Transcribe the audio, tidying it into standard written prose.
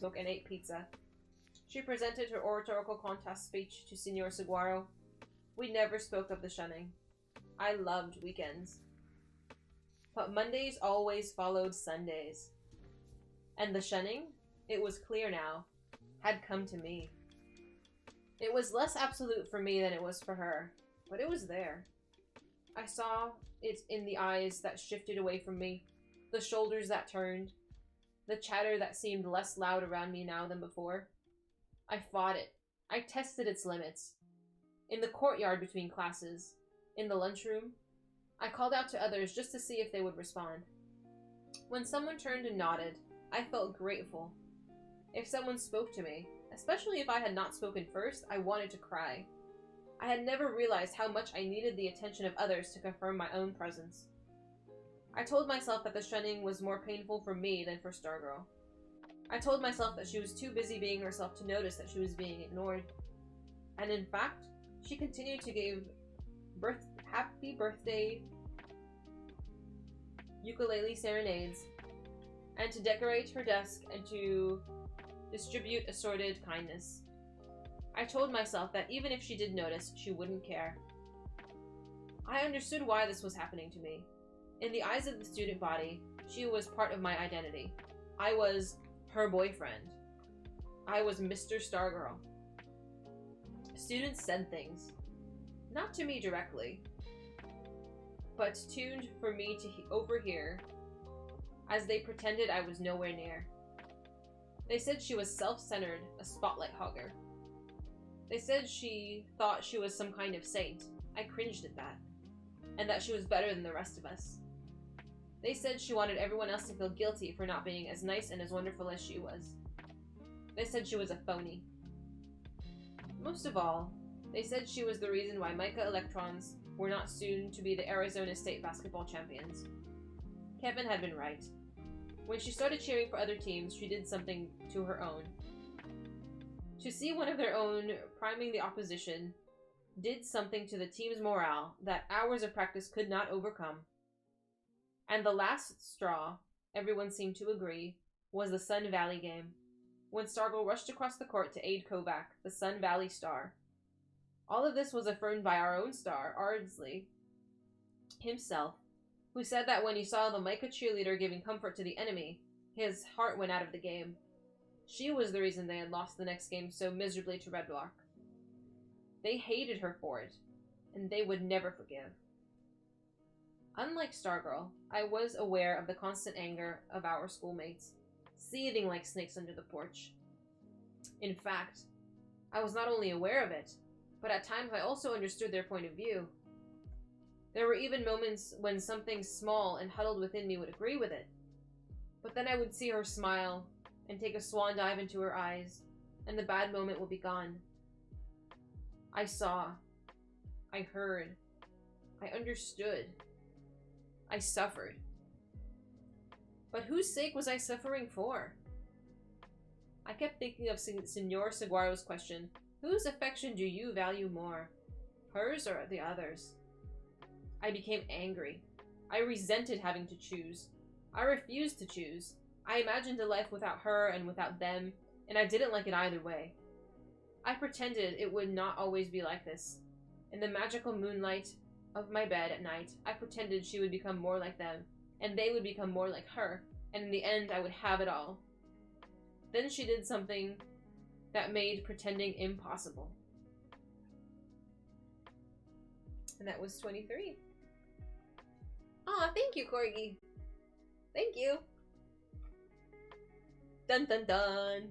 textbook and ate pizza. She presented her oratorical contest speech to Signor Saguaro. We never spoke of the shunning. I loved weekends. But Mondays always followed Sundays. And the shunning, it was clear now, had come to me. It was less absolute for me than it was for her, but it was there. I saw it in the eyes that shifted away from me, the shoulders that turned, the chatter that seemed less loud around me now than before. I fought it. I tested its limits. In the courtyard between classes, in the lunchroom, I called out to others just to see if they would respond. When someone turned and nodded, I felt grateful. If someone spoke to me, especially if I had not spoken first, I wanted to cry. I had never realized how much I needed the attention of others to confirm my own presence. I told myself that the shunning was more painful for me than for Stargirl. I told myself that she was too busy being herself to notice that she was being ignored. And in fact, she continued to give happy birthday ukulele serenades, and to decorate her desk and to distribute assorted kindness. I told myself that even if she did notice, she wouldn't care. I understood why this was happening to me. In the eyes of the student body, she was part of my identity. I was her boyfriend. I was Mr. Stargirl. Students said things. Not to me directly, but tuned for me to overhear as they pretended I was nowhere near. They said she was self-centered, a spotlight hogger. They said she thought she was some kind of saint. I cringed at that. And that she was better than the rest of us. They said she wanted everyone else to feel guilty for not being as nice and as wonderful as she was. They said she was a phony. Most of all, they said she was the reason why Mica Electrons were not soon to be the Arizona State basketball champions. Kevin had been right. When she started cheering for other teams, she did something to her own. To see one of their own priming the opposition did something to the team's morale that hours of practice could not overcome. And the last straw, everyone seemed to agree, was the Sun Valley game, when Stargirl rushed across the court to aid Kovac, the Sun Valley star. All of this was affirmed by our own star, Ardsley himself, who said that when he saw the Mica cheerleader giving comfort to the enemy, his heart went out of the game. She was the reason they had lost the next game so miserably to Red Block. They hated her for it, and they would never forgive. Unlike Stargirl, I was aware of the constant anger of our schoolmates, seething like snakes under the porch. In fact, I was not only aware of it, but at times I also understood their point of view. There were even moments when something small and huddled within me would agree with it. But then I would see her smile and take a swan dive into her eyes, and the bad moment would be gone. I saw. I heard. I understood. I suffered. But whose sake was I suffering for? I kept thinking of Signor Saguaro's question, whose affection do you value more? Hers or the others? I became angry. I resented having to choose. I refused to choose. I imagined a life without her and without them, and I didn't like it either way. I pretended it would not always be like this. In the magical moonlight of my bed at night, I pretended she would become more like them, and they would become more like her, and in the end I would have it all. Then she did something that made pretending impossible. And that was 23. Aw, thank you, Corgi. Thank you. Dun dun dun.